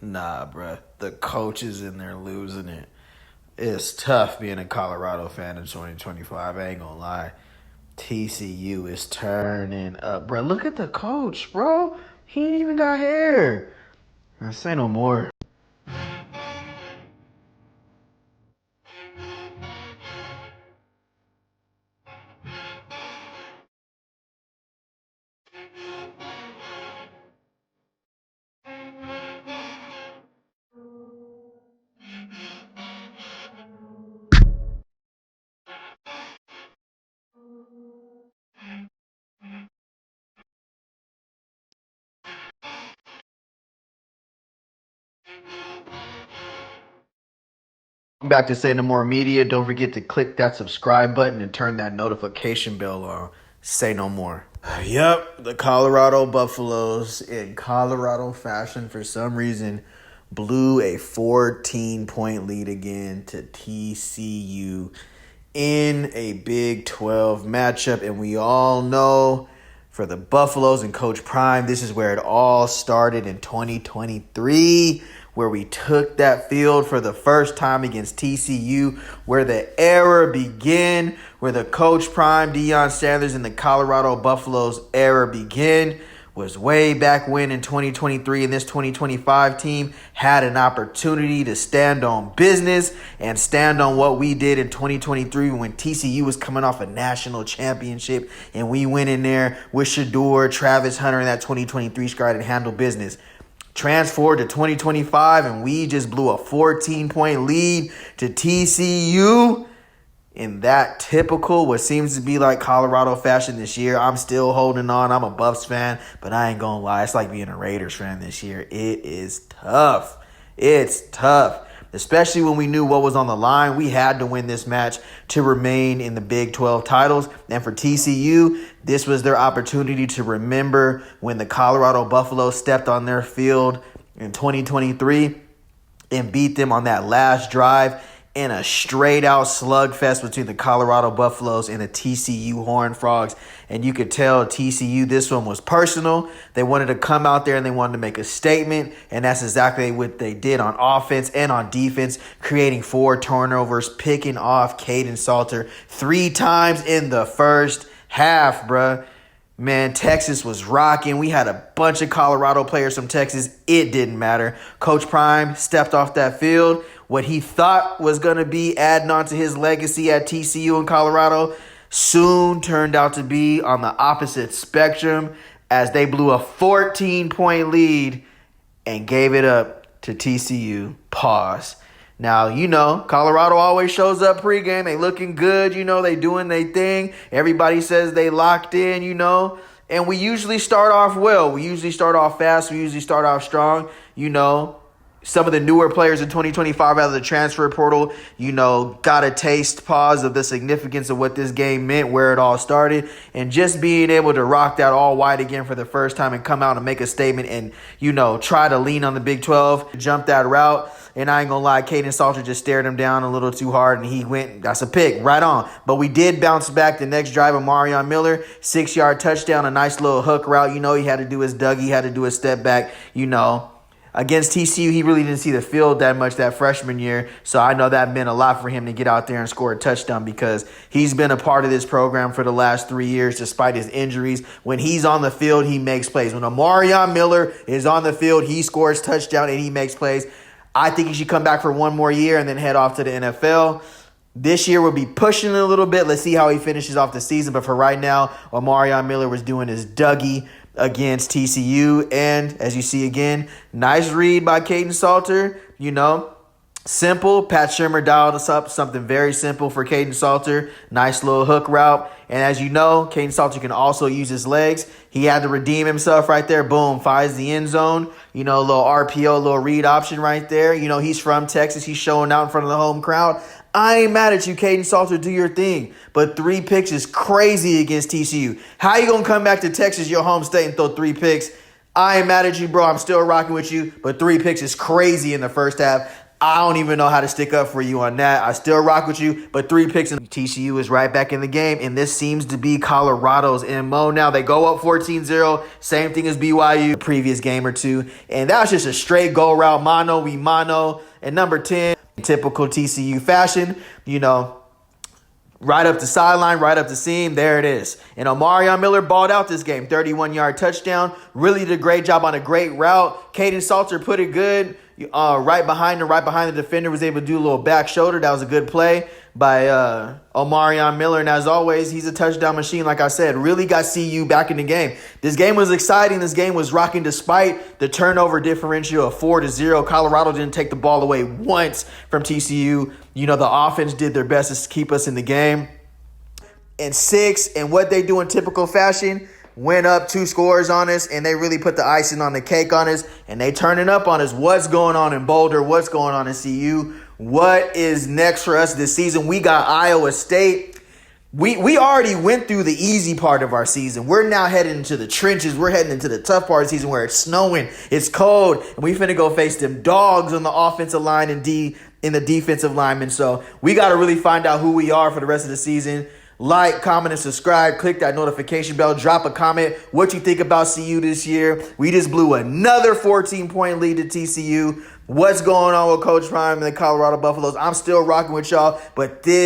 Nah, bruh. The coaches in there losing it. It's tough being a Colorado fan in 2025. I ain't gonna lie. TCU is turning up, bro. Look at the coach, bro. He ain't even got hair. I say no more. Back to Say No More Media. Don't forget to click that subscribe button and turn that notification bell on. Say no more. Yep, the Colorado Buffaloes in Colorado fashion for some reason blew a 14-point lead again to TCU in a Big 12 matchup. And we all know for the Buffaloes and Coach Prime, this is where it all started in 2023, where we took that field for the first time against TCU, where the era began, where the Coach Prime, Deion Sanders, and the Colorado Buffaloes era began, was way back when in 2023, and this 2025 team had an opportunity to stand on business and stand on what we did in 2023 when TCU was coming off a national championship, and we went in there with Shador, Travis Hunter, and that 2023 squad and handled business. Transferred to 2025, and we just blew a 14-point lead to TCU. In that typical, what seems to be like Colorado fashion this year, I'm still holding on. I'm a Buffs fan, but I ain't going to lie. It's like being a Raiders fan this year. It is tough. It's tough, especially when we knew what was on the line. We had to win this match to remain in the Big 12 titles. And for TCU, this was their opportunity to remember when the Colorado Buffaloes stepped on their field in 2023 and beat them on that last drive in a straight-out slugfest between the Colorado Buffaloes and the TCU Horned Frogs. And you could tell TCU, this one was personal. They wanted to come out there and they wanted to make a statement, and that's exactly what they did on offense and on defense, creating 4 turnovers, picking off Kaidon Salter 3 times in the first half, bruh. Man, Texas was rocking. We had a bunch of Colorado players from Texas. It didn't matter. Coach Prime stepped off that field. What he thought was going to be adding on to his legacy at TCU in Colorado soon turned out to be on the opposite spectrum as they blew a 14-point lead and gave it up to TCU. Pause. Now, you know, Colorado always shows up pregame. They looking good, you know, they doing their thing. Everybody says they locked in, you know, and we usually start off well. We usually start off fast. We usually start off strong, you know. Some of the newer players in 2025 out of the transfer portal, you know, got a taste, pause of the significance of what this game meant, where it all started. And just being able to rock that all white again for the first time and come out and make a statement and, you know, try to lean on the Big 12, jump that route. And I ain't going to lie, Kaidon Salter just stared him down a little too hard, and he went, that's a pick, right on. But we did bounce back the next drive. Omarion Miller, 6-yard touchdown, a nice little hook route. You know, he had to do his Dougie, he had to do his step back, you know. Against TCU, he really didn't see the field that much that freshman year, so I know that meant a lot for him to get out there and score a touchdown because he's been a part of this program for the last 3 years despite his injuries. When he's on the field, he makes plays. When Omarion Miller is on the field, he scores touchdown and he makes plays. I think he should come back for one more year and then head off to the NFL. This year we'll be pushing it a little bit. Let's see how he finishes off the season. But for right now, Omarion Miller was doing his Dougie against TCU. And as you see again, nice read by Kaidon Salter. You know, simple. Pat Shurmur dialed us up. Something very simple for Kaidon Salter. Nice little hook route. And as you know, Kaidon Salter can also use his legs. He had to redeem himself right there. Boom, finds the end zone. You know, a little RPO, a little read option right there. You know, he's from Texas. He's showing out in front of the home crowd. I ain't mad at you, Kaidon Salter. Do your thing. But 3 picks is crazy against TCU. How you going to come back to Texas, your home state, and throw 3 picks? I ain't mad at you, bro. I'm still rocking with you. But 3 picks is crazy in the first half. I don't even know how to stick up for you on that. I still rock with you, but 3 picks and TCU is right back in the game, and this seems to be Colorado's MO. Now they go up 14-0, same thing as BYU the previous game or two, and that was just a straight go route, mano we mano. And number 10, typical TCU fashion, right up the sideline, right up the seam. There it is. And Omarion Miller balled out this game. 31-yard touchdown. Really did a great job on a great route. Kaidon Salter put it good. Right behind the defender, was able to do a little back shoulder. That was a good play by Omarion Miller. And as always, he's a touchdown machine. Like I said, really got CU back in the game. This game was exciting. This game was rocking despite the turnover differential of 4-0. Colorado didn't take the ball away once from TCU. The offense did their best to keep us in the game. And 6, and what they do in typical fashion, went up 2 scores on us, and they really put the icing on the cake on us, and they turning up on us. What's going on in Boulder? What's going on in CU? What is next for us this season? We got Iowa State. We already went through the easy part of our season. We're now heading into the trenches. We're heading into the tough part of the season where it's snowing, it's cold, and we finna go face them dogs on the offensive line and in the defensive linemen. So we got to really find out who we are for the rest of the season. Like, comment, and subscribe. Click that notification bell. Drop a comment. What you think about CU this year? We just blew another 14-point lead to TCU. What's going on with Coach Prime and the Colorado Buffaloes? I'm still rocking with y'all, but this